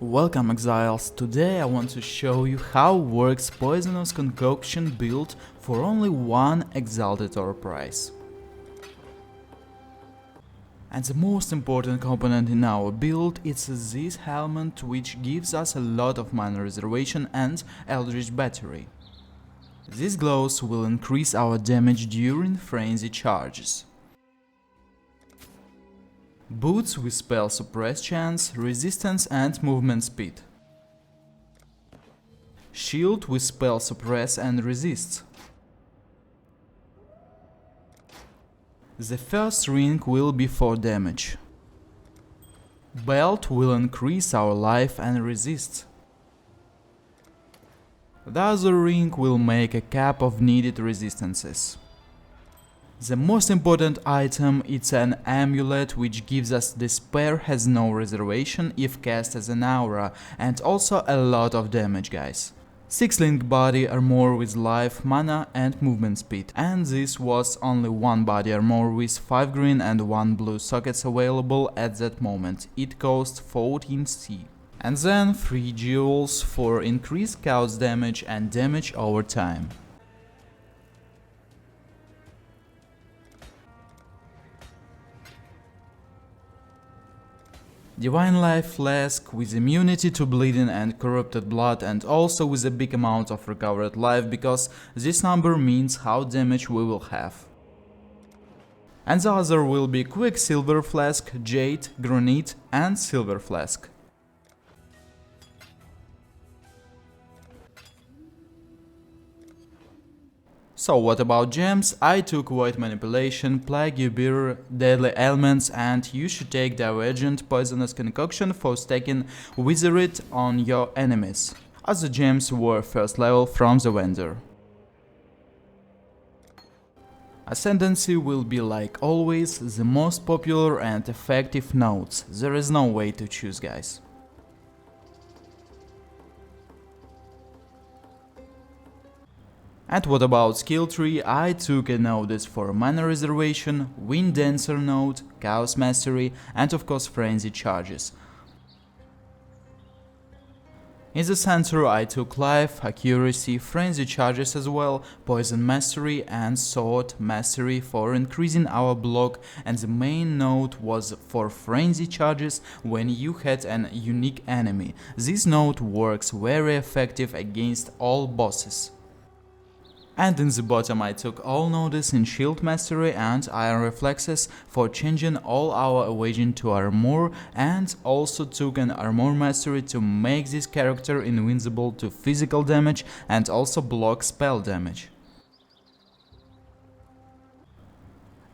Welcome Exiles, today I want to show you how works Poisonous Concoction build for only one Exalted Orb price. And the most important component in our build is this helmet, which gives us a lot of mana reservation and Eldritch Battery. These glows will increase our damage during frenzy charges. Boots with spell suppress chance, resistance and movement speed. Shield with spell suppress and resist. The first ring will be for damage. Belt will increase our life and resist. The other ring will make a cap of needed resistances. The most important item is an amulet, which gives us despair has no reservation if cast as an aura, and also a lot of damage, guys. 6 link body armor with life, mana and movement speed, and this was only one body armor with 5 green and 1 blue sockets available at that moment. It cost 14C. And then 3 jewels for increased chaos damage and damage over time. Divine Life Flask with immunity to bleeding and corrupted blood, and also with a big amount of recovered life, because this number means how damage we will have. And the other will be Quicksilver Flask, Jade, Granite and Silver Flask. So what about gems? I took Void Manipulation, Plague Bearer, Deadly Ailments, and you should take Divergent Poisonous Concoction for stacking Wizard on your enemies, as the gems were first level from the vendor. Ascendancy will be, like always, the most popular and effective nodes. There is no way to choose, guys. And what about skill tree? I took a nodes for mana reservation, Wind Dancer node, Chaos Mastery and of course frenzy charges. In the center I took life, accuracy, frenzy charges as well, poison mastery and sword mastery for increasing our block, and the main node was for frenzy charges when you had an unique enemy. This node works very effective against all bosses. And in the bottom I took all nodes in Shield Mastery and Iron Reflexes for changing all our evasion to armor, and also took an Armor Mastery to make this character invincible to physical damage and also block spell damage.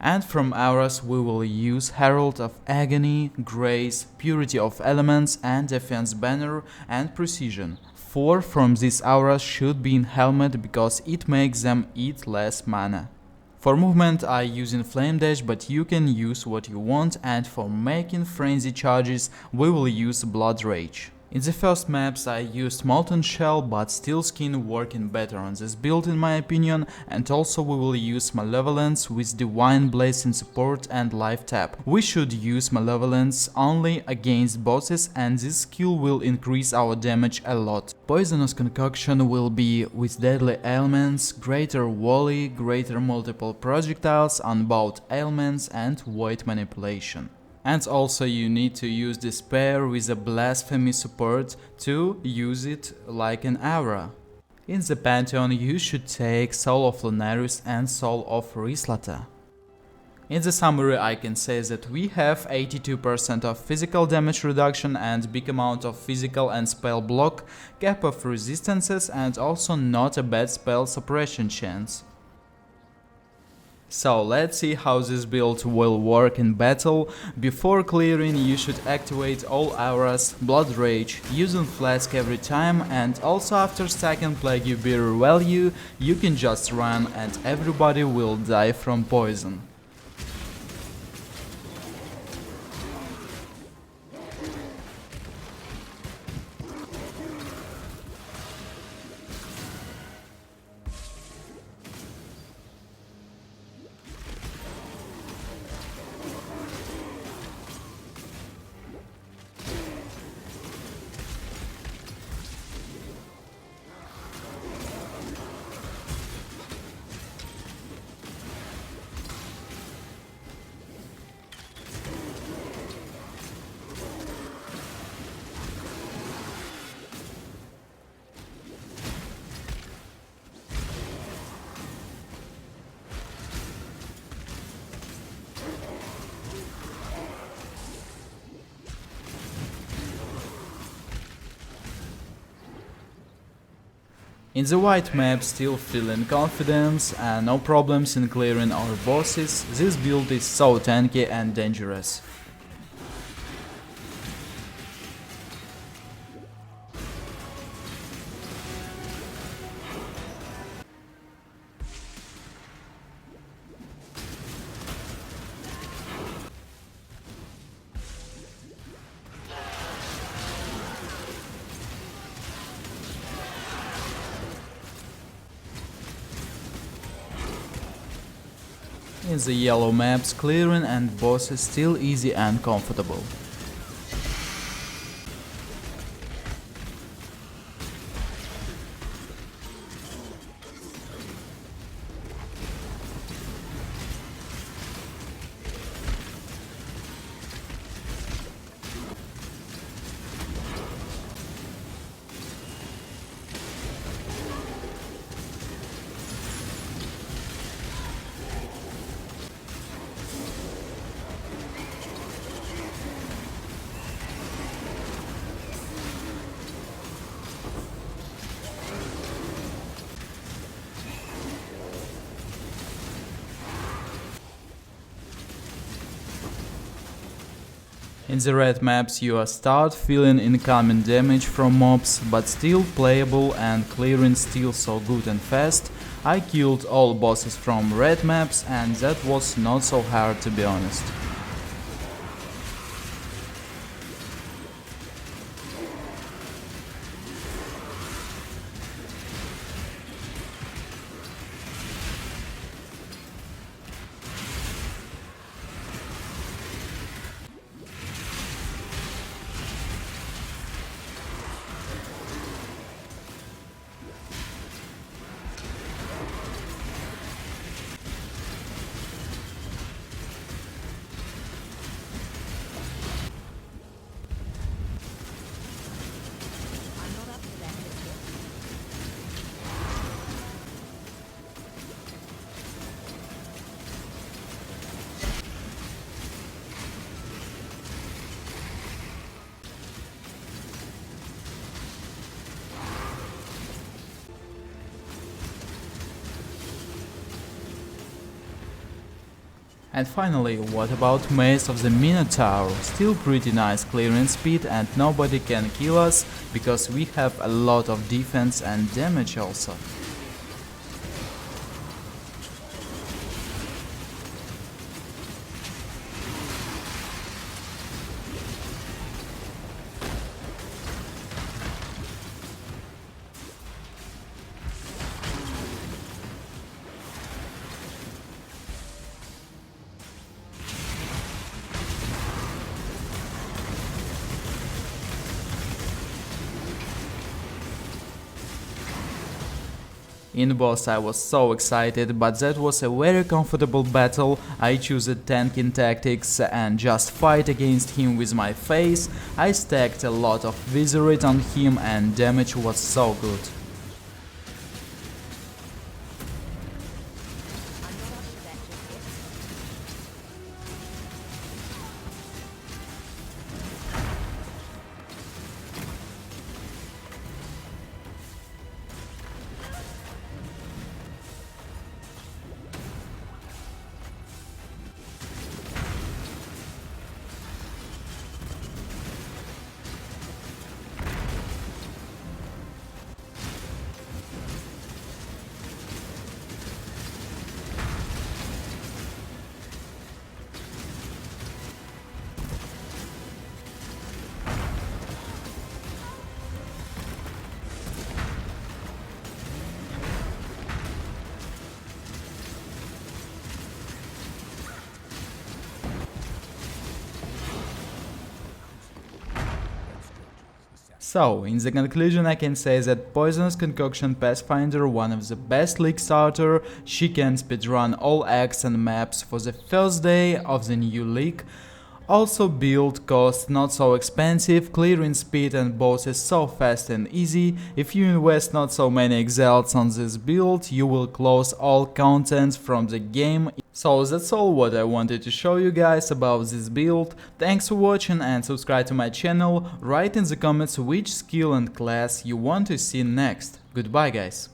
And from auras we will use Herald of Agony, Grace, Purity of Elements and Defense Banner and Precision. 4 from these auras should be in helmet because it makes them eat less mana. For movement I using Flame Dash, but you can use what you want, and for making frenzy charges we will use Blood Rage. In the first maps I used Molten Shell, but Steel Skin working better on this build in my opinion, and also we will use Malevolence with Divine Blessing support and life tap. We should use Malevolence only against bosses, and this skill will increase our damage a lot. Poisonous Concoction will be with Deadly Ailments, Greater Volley, Greater Multiple Projectiles, Unbound Ailments and Void Manipulation. And also you need to use Despair with a Blasphemy support to use it like an aura. In the Pantheon you should take Soul of Lunarius and Soul of Rislata. In the summary I can say that we have 82% of physical damage reduction and big amount of physical and spell block, cap of resistances, and also not a bad spell suppression chance. So let's see how this build will work in battle. Before clearing you should activate all auras, Blood Rage, using Flask every time, and also after stacking Plague Bearer value you can just run and everybody will die from poison. In the white map, still feeling confidence and no problems in clearing our bosses, this build is so tanky and dangerous. In the yellow maps, clearing and bosses still easy and comfortable. In the red maps you start feeling incoming damage from mobs, but still playable and clearing still so good and fast. I killed all bosses from red maps and that was not so hard, to be honest. And finally, what about Maze of the Minotaur? Still pretty nice clearing speed and nobody can kill us, because we have a lot of defense and damage also. In boss I was so excited, but that was a very comfortable battle. I chose tanking tactics and just fight against him with my face. I stacked a lot of Wizard on him and damage was so good. So, in the conclusion I can say that Poison's Concoction Pathfinder, one of the best league starter. She can speedrun all acts and maps for the first day of the new league. Also build cost not so expensive, clearing speed and bosses so fast and easy. If you invest not so many Exiles on this build, you will close all content from the game. So that's all what I wanted to show you guys about this build. Thanks for watching and subscribe to my channel. Write in the comments which skill and class you want to see next. Goodbye, guys.